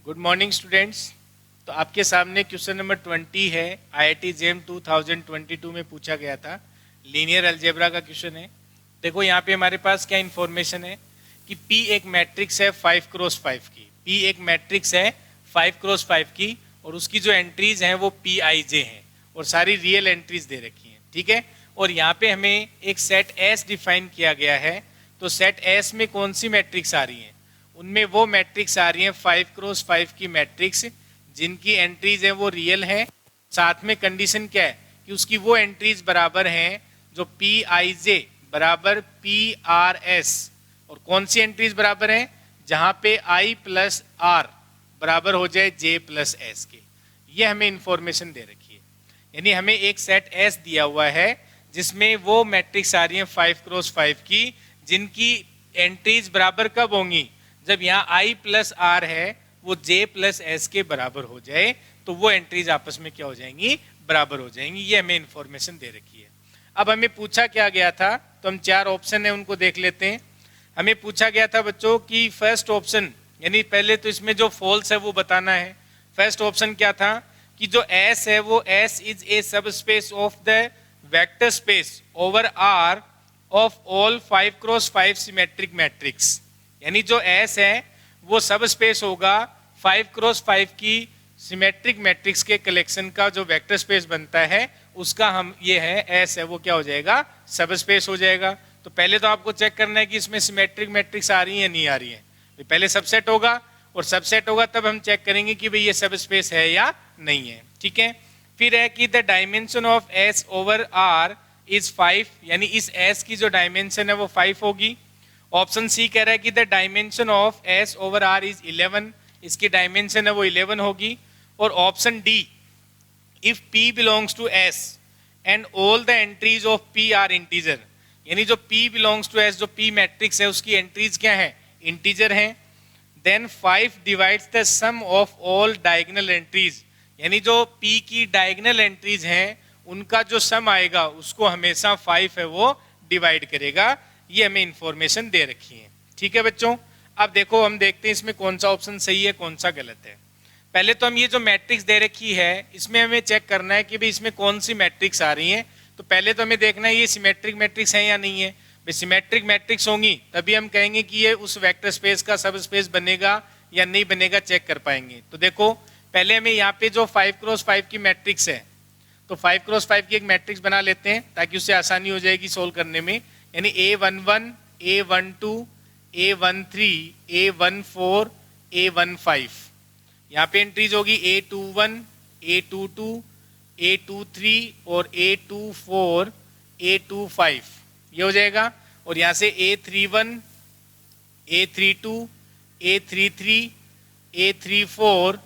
Good morning students. तो आपके सामने क्वेश्चन नंबर 20 है, आईआईटी जेम 2022 में पूछा गया था। लीनियर अलजेब्रा का क्वेश्चन है। देखो यहाँ पे हमारे पास क्या इन्फॉर्मेशन है कि P एक मैट्रिक्स है 5x5 की। P एक मैट्रिक्स है 5x5 की और उसकी जो एंट्रीज हैं वो PIJ हैं और सारी रियल एंट्रीज दे रखी हैं, ठीक है। और यहाँ पे हमें एक सेट S डिफाइन किया गया है। तो सेट S में कौन सी मैट्रिक्स आ रही हैं? उनमें वो मैट्रिक्स आ रही हैं 5x5 की मैट्रिक्स जिनकी एंट्रीज हैं वो रियल हैं। साथ में कंडीशन क्या है कि उसकी वो एंट्रीज बराबर हैं जो PIJ बराबर PRS। और कौन सी एंट्रीज बराबर हैं? जहां पे I प्लस R बराबर हो जाए J प्लस S के। ये हमें इंफॉर्मेशन दे रखी है। यानी हमें एक सेट S दिया हुआ है जिसमें वो मैट्रिक्स आ रही हैं 5x5 की जिनकी एंट्रीज बराबर कब होंगी? जब यहाँ I प्लस R है वो J प्लस S के बराबर हो जाए तो वो एंट्रीज आपस में क्या हो जाएंगी? बराबर हो जाएंगी। ये हमें इंफॉर्मेशन दे रखी है। अब हमें पूछा क्या गया था, तो हम 4 ऑप्शन है उनको देख लेते हैं। हमें पूछा गया था बच्चों कि फर्स्ट ऑप्शन, यानी पहले तो इसमें जो फॉल्स है वो बताना है। फर्स्ट ऑप्शन क्या था कि जो S है वो S इज ए सब space of the vector space over R of all 5x5 symmetric matrix. यानी जो S है वो सब स्पेस होगा 5x5 की सिमेट्रिक मैट्रिक्स के कलेक्शन का जो वेक्टर स्पेस बनता है उसका हम ये है S है वो क्या हो जाएगा? सब स्पेस हो जाएगा। तो पहले तो आपको चेक करना है कि इसमें सिमेट्रिक मैट्रिक्स आ रही है नहीं आ रही है। पहले सबसेट होगा और सबसेट होगा तब हम चेक करेंगे कि भाई ये सब स्पेस है या नहीं है, ठीक है। फिर है कि the dimension of S over R is 5, यानी इस S की जो डायमेंशन है वो 5 होगी। ऑप्शन सी कह रहा है कि the dimension of S over R is 11, इसकी डायमेंशन है वो 11 होगी। और option D, if P belongs to S and all the entries of P are integer, यानी जो P बिलोंग्स टू S, जो P मैट्रिक्स है उसकी एंट्रीज क्या है? इंटीजर हैं। Then 5 divides the sum of all diagonal entries, यानी जो P की डायगोनल एंट्रीज हैं उनका जो सम आएगा उसको हमेशा 5 है वो डिवाइड करेगा। ये हमें इंफॉर्मेशन दे रखी है, ठीक है बच्चों। अब देखो हम देखते हैं इसमें कौन सा ऑप्शन सही है कौन सा गलत है। पहले तो हम ये जो मैट्रिक्स दे रखी है इसमें हमें चेक करना है कि भाई इसमें कौन सी मैट्रिक्स आ रही हैं। तो पहले तो हमें देखना है ये सिमेट्रिक मैट्रिक्स है या नहीं है। भाई सिमेट्रिक मैट्रिक्स होंगी तभी हम कहेंगे कि ये उस वेक्टर स्पेस का सब स्पेस बनेगा या नहीं बनेगा, चेक कर पाएंगे। तो देखो पहले हमें यहाँ पे जो 5x5 की मैट्रिक्स है तो 5x5 की एक मैट्रिक्स बना लेते हैं ताकि उससे आसानी हो जाएगी सोल्व करने में। यानी A11, A12, A13, A14, A15। यहाँ पे एंट्रीज होगी A21, A22, A23 और A24, A25, ये हो जाएगा। और यहाँ से A31, A32, A33, A34,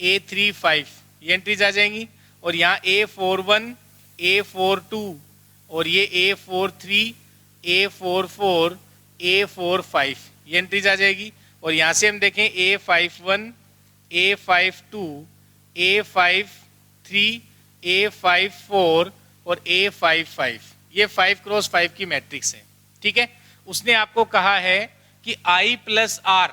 A35, ये एंट्रीज आ जाएंगी। और यहाँ A41, A42 और ये A43, A44, A45, ये एंट्रीज आ जाएगी। और यहाँ से हम देखें A51, A52, A53, A54 और A55, ये 5x5 की मैट्रिक्स है, ठीक है। उसने आपको कहा है कि I प्लस R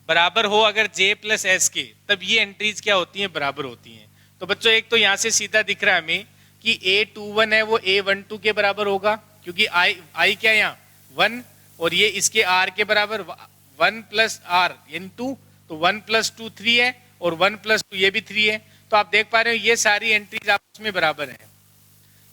बराबर हो अगर J प्लस S के, तब ये एंट्रीज क्या होती हैं? बराबर होती हैं। तो बच्चों एक तो यहाँ से सीधा दिख रहा है हमें कि A21 है वो A12 के बराबर होगा क्योंकि I क्या है यहाँ 1 और ये इसके R के बराबर 1 प्लस R यानी 2, तो 1 प्लस 2 3 है और 1 प्लस 2 ये भी 3 है। तो आप देख पा रहे हो ये सारी एंट्रीज आपस में बराबर हैं।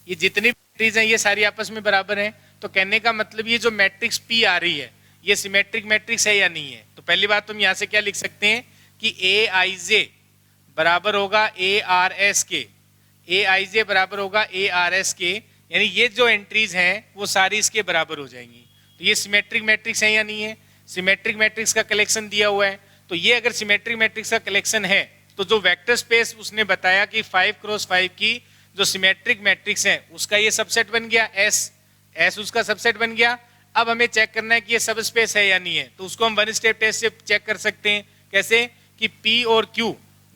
ये जितनी एंट्रीज हैं ये सारी आपस में बराबर हैं। तो कहने का मतलब ये जो मैट्रिक्स P आ रही है ये सिमेट्रिक मैट्रिक्स है या नहीं है। तो पहली बात तुम यहाँ से क्या लिख सकते हैं कि AIJ बराबर होगा ARS के, AIJ बराबर होगा ARS के, यानी ये जो एंट्रीज हैं वो सारी इसके बराबर हो जाएंगी। तो ये सिमेट्रिक मैट्रिक्स है या नहीं है? सिमेट्रिक मैट्रिक्स का कलेक्शन दिया हुआ है। तो ये अगर सिमेट्रिक मैट्रिक्स का कलेक्शन है तो जो वेक्टर स्पेस उसने बताया कि 5x5 की जो सिमेट्रिक मैट्रिक्स है उसका ये सबसेट बन गया S उसका सबसेट बन गया। अब हमें चेक करना है कि ये सब स्पेस है या नहीं है। तो उसको हम वन स्टेप टेस्ट से चेक कर सकते हैं। कैसे? कि P और Q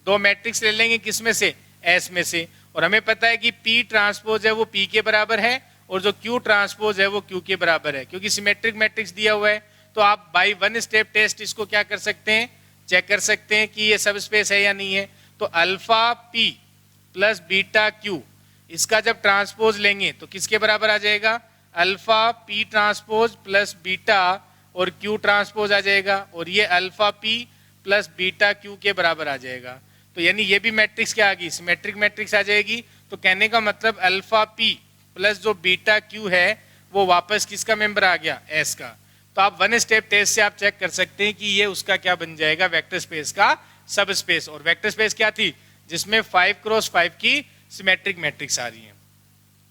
दो मैट्रिक्स ले लेंगे, किस में से? S में से। और हमें पता है कि P ट्रांसपोज है वो P के बराबर है और जो Q ट्रांसपोज है वो Q के बराबर है क्योंकि सिमेट्रिक मैट्रिक्स दिया हुआ है। तो आप बाय वन स्टेप टेस्ट इसको क्या कर सकते हैं? चेक कर सकते हैं कि ये सब स्पेस है या नहीं है। तो alpha P plus beta Q, इसका जब ट्रांसपोज लेंगे तो किसके बराबर आ जाएगा, alpha P transpose plus beta और क्यू ट्रांसपोज आ जाएगा, और ये alpha P plus beta Q के बराबर आ जाएगा। तो यानी ये भी मैट्रिक्स क्या आ गई, सिमेट्रिक मैट्रिक्स आ जाएगी। तो कहने का मतलब अल्फा पी प्लस जो बीटा क्यू है वो वापस किसका मेंबर आ गया, एस का। तो आप वन स्टेप टेस्ट से आप चेक कर सकते हैं कि ये उसका क्या बन जाएगा, वेक्टर स्पेस का सब स्पेस। और वेक्टर स्पेस क्या थी, जिसमें 5x5 की सिमेट्रिक मैट्रिक्स आ रही है।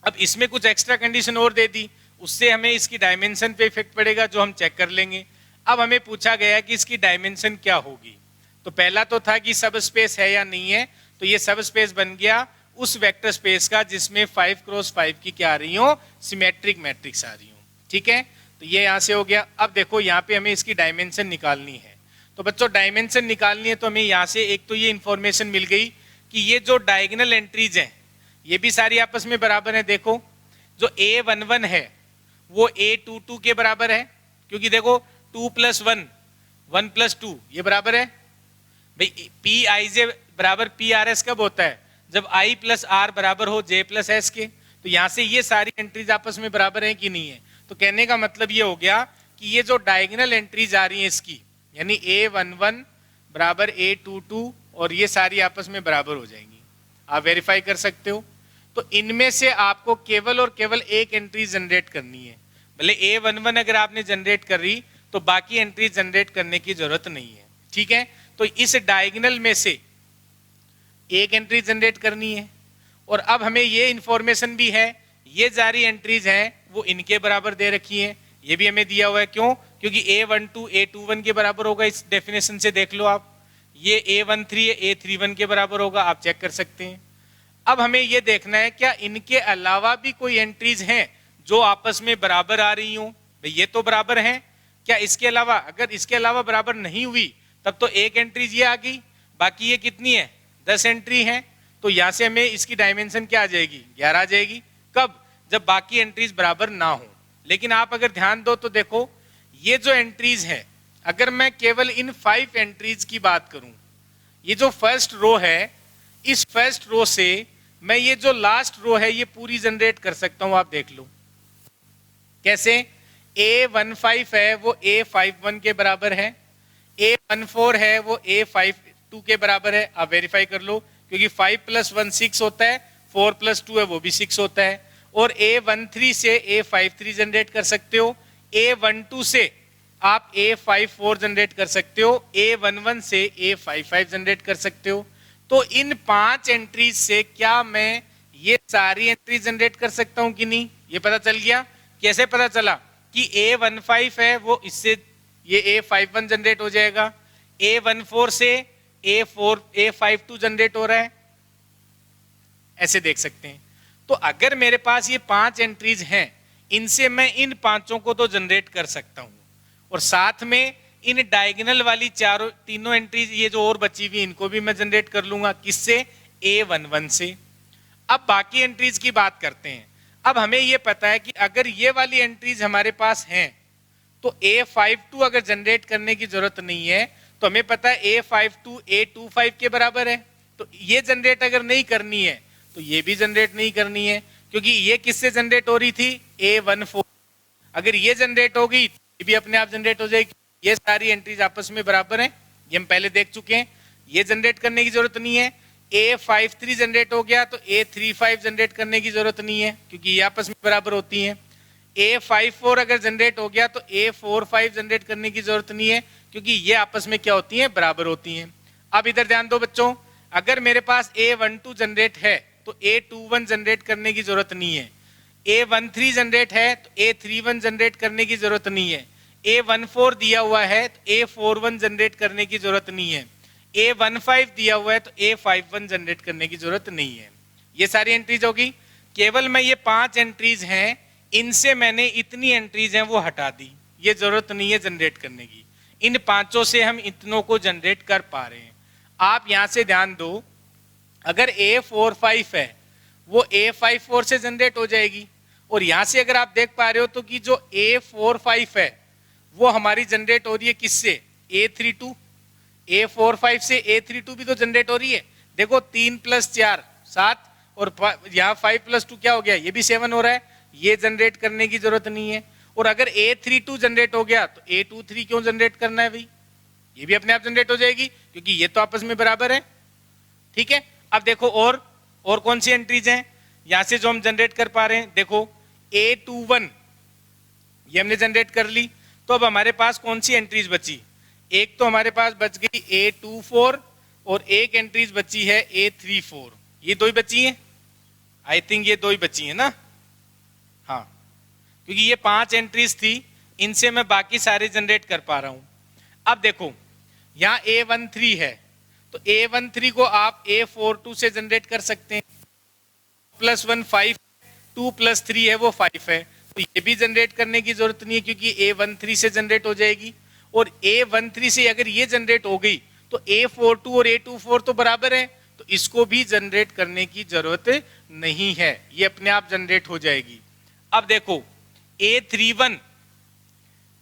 अब इसमें कुछ एक्स्ट्रा कंडीशन और दे दी, उससे हमें इसकी डायमेंशन पे इफेक्ट पड़ेगा, जो हम चेक कर लेंगे। अब हमें पूछा गया कि इसकी डायमेंशन क्या होगी। तो पहला तो था कि सब स्पेस है या नहीं है, तो ये सब स्पेस बन गया उस वेक्टर स्पेस का जिसमें 5x5 की क्या आ रही हो, सिमेट्रिक मैट्रिक्स आ रही हो। ठीक है, तो ये यहां से हो गया। अब देखो यहाँ पे हमें इसकी डायमेंशन निकालनी है। तो बच्चों डायमेंशन निकालनी है तो हमें यहाँ से एक तो ये इंफॉर्मेशन मिल गई कि ये जो डायगोनल एंट्रीज हैं ये भी सारी आपस में बराबर है। देखो जो A11 है वो A22 के बराबर है, क्योंकि देखो 2 + 1 1 + 2 ये बराबर है। भाई PIJ बराबर PRS कब होता है, जब I + R बराबर हो J + S के। तो यहाँ से ये सारी एंट्रीज आपस में बराबर है कि नहीं है। तो कहने का मतलब ये हो गया कि ये जो डायगोनल एंट्रीज आ रही हैं इसकी, यानी A11 बराबर A22 और ये सारी आपस में बराबर हो जाएंगी, आप वेरीफाई कर सकते हो। तो इनमें से आपको केवल और केवल एक एंट्री जनरेट करनी है। भले A11 अगर आपने जनरेट करी तो बाकी एंट्री जनरेट करने की जरूरत नहीं है। ठीक है, तो इस डायगोनल में से एक एंट्री जनरेट करनी है। और अब हमें ये इंफॉर्मेशन भी है, ये सारी एंट्रीज हैं वो इनके बराबर दे रखी हैं, ये भी हमें दिया हुआ है। क्यों, क्योंकि A12 A21 के बराबर होगा, इस डेफिनेशन से देख लो आप। ये A13 A31 के बराबर होगा, आप चेक कर सकते हैं। अब हमें ये देखना है क्या इनके अलावा भी कोई एंट्रीज हैं जो आपस में बराबर आ रही हो। भाई ये तो बराबर हैं, क्या इसके अलावा, अगर इसके अलावा बराबर नहीं हुई तब तो एक एंट्रीज ये आ गई, बाकी ये कितनी है, 10 एंट्री हैं। तो यहाँ से हमें इसकी डायमेंशन क्या आ जाएगी, 11 आ जाएगी। कब, जब बाकी एंट्रीज बराबर ना हो। लेकिन आप अगर ध्यान दो तो देखो ये जो एंट्रीज है, अगर मैं केवल इन 5 एंट्रीज की बात करूं, ये जो फर्स्ट रो है, इस फर्स्ट रो से मैं ये जो लास्ट रो है ये पूरी जनरेट कर सकता हूं। आप देख लो कैसे, A15 है वो A51 के बराबर है, A14 है वो A52 के बराबर है, आप वेरीफाई कर लो, क्योंकि 5 + 1 6 होता है, 4 + 2 है वो भी 6 होता है। और A13 से A53 जनरेट कर सकते हो, A12 से आप A54 जनरेट कर सकते हो, A11 से A55 जनरेट कर सकते हो। तो इन 5 एंट्रीज से क्या मैं ये सारी एंट्री जनरेट कर सकता हूं कि नहीं, ये पता चल गया। कैसे पता चला कि A15 है वो इससे ये A51 जनरेट हो जाएगा, A14 से A52 जनरेट हो रहा है, ऐसे देख सकते हैं। तो अगर मेरे पास ये 5 एंट्रीज हैं, इनसे मैं इन पांचों को तो जनरेट कर सकता हूं, और साथ में इन डायगोनल वाली तीनों एंट्रीज ये जो और बची हुई इनको भी मैं जनरेट कर लूंगा। किससे, A11 से। अब बाकी एंट्रीज की बात करते हैं। अब हमें ये पता है कि अगर ये वाली एंट्रीज हमारे पास हैं तो A52 अगर जनरेट करने की जरूरत नहीं है, तो हमें पता है A52 A25 के बराबर है। तो ये जनरेट अगर नहीं करनी है तो ये भी जनरेट नहीं करनी है, क्योंकि ये किससे जनरेट हो रही थी, A14। अगर ये जनरेट होगी ये भी अपने आप जनरेट हो जाएगी। ये सारी एंट्रीज आपस में बराबर हैं, ये हम पहले देख चुके हैं, ये जनरेट करने की जरूरत नहीं है। A53 जनरेट हो गया तो A35 जनरेट करने की जरूरत नहीं है, क्योंकि ये आपस में बराबर होती हैं। A54 अगर जनरेट हो गया तो A45 जनरेट करने की जरूरत नहीं है, क्योंकि ये आपस में क्या होती हैं, बराबर होती हैं। अब इधर ध्यान दो बच्चों, अगर मेरे पास A12 जनरेट है तो A21 जनरेट करने की जरूरत नहीं है। A13 जनरेट है तो A31 जनरेट करने की जरूरत नहीं है। A14 दिया हुआ है तो A41 जनरेट करने की जरूरत नहीं है। A15 दिया हुआ है तो A51 जनरेट करने की जरूरत नहीं है। ये सारी एंट्रीज होगी। केवल मैं ये 5 एंट्रीज हैं, इनसे मैंने इतनी एंट्रीज हैं वो हटा दी, ये जरूरत नहीं है जनरेट करने की। इन पांचों से हम इतनों को जनरेट कर पा रहे हैं। आप यहां से ध्यान दो, अगर A45 है वो A54 से जनरेट हो जाएगी, और यहां से अगर आप देख पा रहे हो तो कि जो A45 है वो हमारी जनरेट हो रही है किससे, A32। A45 से A32 भी तो जनरेट हो रही है। देखो 3 + 4 7 और यहाँ 5 + 2 क्या हो गया, ये भी 7 हो रहा है, ये जनरेट करने की जरूरत नहीं है। और अगर A32 जनरेट हो गया तो A23 क्यों जनरेट करना है भाई, ये भी अपने आप जनरेट हो जाएगी क्योंकि ये तो आपस में बराबर है। ठीक है, अब देखो और कौन सी एंट्रीज हैं यहां से जो हम जनरेट कर पा रहे हैं। देखो A21 ये हमने जनरेट कर ली, तो अब हमारे पास कौन सी एंट्रीज बची, एक तो हमारे पास बच गई A24 और एक एंट्रीज बची है A34, ये दो ही बची हैं, आई थिंक ये दो ही बची है ना। हाँ, क्योंकि ये 5 एंट्रीज थी, इनसे मैं बाकी सारे जनरेट कर पा रहा हूं। अब देखो यहाँ A13 है, तो A13 को आप A42 से जनरेट कर सकते हैं, +1 5, 2 + 3 है वो 5 है, तो ये भी जनरेट करने की जरूरत नहीं है क्योंकि A13 से जनरेट हो जाएगी। और A13 से अगर ये जनरेट हो गई तो A42 और A24 तो बराबर है, तो इसको भी जनरेट करने की जरूरत नहीं है, ये अपने आप जनरेट हो जाएगी। अब देखो A31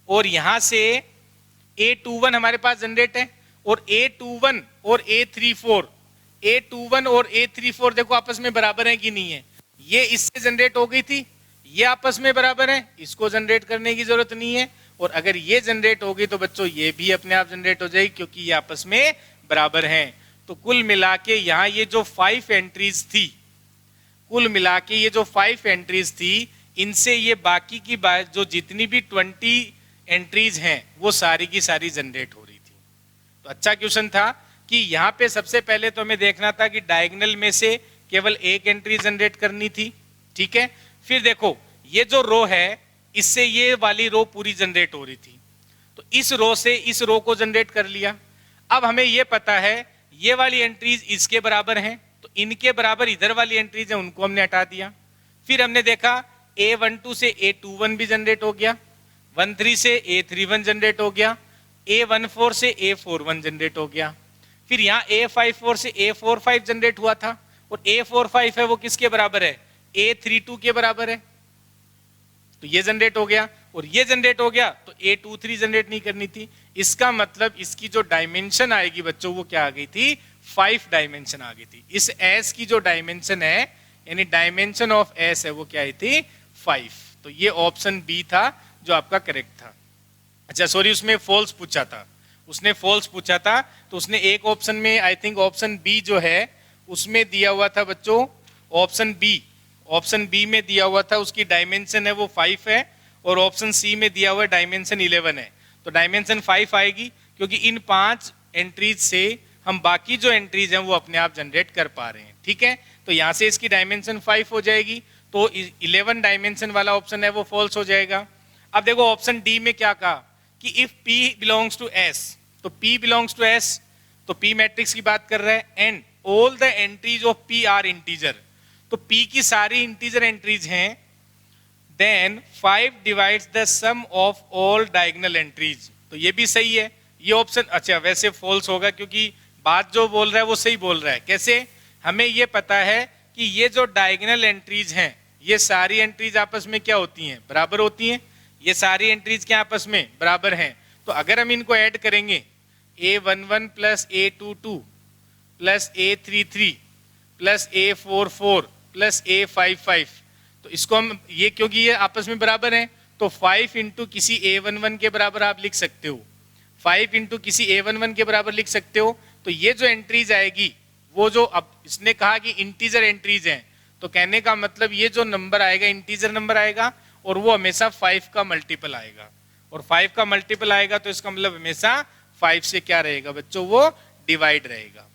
और यहां से A21 हमारे पास जनरेट है, और A21 और A34 देखो आपस में बराबर है कि नहीं है, ये इससे जनरेट हो गई थी, ये आपस में बराबर है, इसको जनरेट करने की जरूरत नहीं है। और अगर ये जनरेट हो गई तो बच्चों ये भी अपने आप जनरेट हो जाएगी क्योंकि ये आपस में बराबर हैं। तो कुल मिला के यहाँ ये जो 5 एंट्रीज थी, कुल मिला के ये जो 5 एंट्रीज थी, इनसे ये बाकी की जो जितनी भी 20 एंट्रीज हैं वो सारी की सारी जनरेट हो रही थी। तो अच्छा क्वेश्चन था कि यहाँ पे सबसे पहले तो हमें देखना था कि डायगोनल में से केवल एक एंट्री जनरेट करनी थी। ठीक है, फिर देखो ये जो रो है इससे ये वाली रो पूरी जनरेट हो रही थी, तो इस रो से इस रो को जनरेट कर लिया। अब हमें ये पता है ये वाली एंट्रीज इसके बराबर हैं, तो इनके बराबर इधर वाली एंट्रीज हैं उनको हमने हटा दिया। फिर हमने देखा A12 से A21 भी जनरेट हो गया, 13 से A31 जनरेट हो गया, A14 से A41 जनरेट हो गया। फिर यहाँ A54 से A45 जनरेट हुआ था, और A45 है वो किसके बराबर है, A32 के बराबर है, तो ये जनरेट हो गया। और ये जनरेट हो गया तो A23 जनरेट नहीं करनी थी, इसका मतलब इसकी जो डायमेंशन आएगी बच्चों वो क्या आ गई थी, 5 डायमेंशन आ गई थी। इस S की जो डायमेंशन है यानी डायमेंशन ऑफ S है वो क्या आई थी, 5। तो ये ऑप्शन बी था जो आपका करेक्ट था। अच्छा सॉरी, उसमें फॉल्स पूछा था, उसने फॉल्स पूछा था, तो उसने एक ऑप्शन में आई थिंक ऑप्शन बी जो है उसमें दिया हुआ था बच्चों, ऑप्शन बी में दिया हुआ था उसकी डायमेंशन है वो 5 है, और ऑप्शन सी में दिया हुआ डायमेंशन 11 है। तो डायमेंशन 5 आएगी क्योंकि इन 5 एंट्रीज से हम बाकी जो एंट्रीज हैं वो अपने आप जनरेट कर पा रहे हैं। ठीक है, तो यहाँ से इसकी डायमेंशन 5 हो जाएगी, तो 11 डायमेंशन वाला ऑप्शन है वो फॉल्स हो जाएगा। अब देखो ऑप्शन डी में क्या कहा कि if P belongs to S, तो P बिलोंग्स टू S, तो P मैट्रिक्स की बात कर रहा है, and all the entries of P are integer, तो P की सारी इंटीजर एंट्रीज हैं, then 5 divides the sum of all diagonal entries, तो ये भी सही है ये ऑप्शन। अच्छा वैसे फॉल्स होगा क्योंकि बात जो बोल रहा है वो सही बोल रहा है। कैसे, हमें ये पता है कि ये जो डायगोनल एंट्रीज हैं ये सारी एंट्रीज आपस में क्या होती हैं, बराबर होती हैं, ये सारी एंट्रीज क्या आपस में बराबर हैं। तो अगर हम इनको ऐड करेंगे A11 + A22 + A33 + A44 + A55, तो इसको हम ये क्योंकि ये आपस में बराबर हैं तो 5 इंटू किसी A11 के बराबर आप लिख सकते हो, 5 इंटू किसी A11 के बराबर लिख सकते हो। तो ये जो एंट्रीज आएगी वो जो अब इसने कहा कि इंटीजर एंट्रीज हैं, तो कहने का मतलब ये जो नंबर आएगा इंटीजर नंबर आएगा और वो हमेशा 5 का मल्टीपल आएगा, और 5 का मल्टीपल आएगा तो इसका मतलब हमेशा 5 से क्या रहेगा बच्चों, वो डिवाइड रहेगा,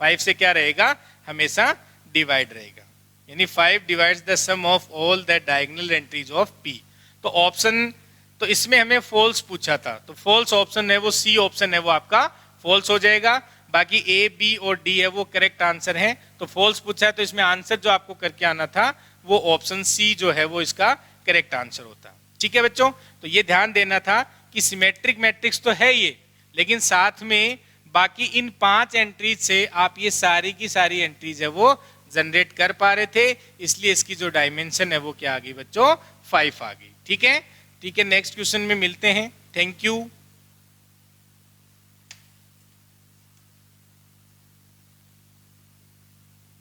5 से क्या रहेगा, हमेशा डिवाइड रहेगा, यानी 5 divides the sum of all the diagonal entries of P। तो ऑप्शन, तो इसमें हमें फॉल्स पूछा था, तो फॉल्स ऑप्शन है वो सी ऑप्शन है वो आपका फॉल्स हो जाएगा। बाकी A, B और D है वो करेक्ट आंसर है। तो फॉल्स पूछा है तो इसमें आंसर जो आपको करके आना था वो ऑप्शन सी जो है वो इसका करेक्ट आंसर होता। ठीक है बच्चों, तो ये ध्यान देना था कि सिमेट्रिक मैट्रिक्स तो है ये, लेकिन साथ में बाकी इन 5 एंट्रीज से आप ये सारी की सारी एंट्रीज है वो जनरेट कर पा रहे थे, इसलिए इसकी जो डायमेंशन है वो क्या आ गई बच्चों, 5 आ गई। ठीक है, नेक्स्ट क्वेश्चन में मिलते हैं। Thank you.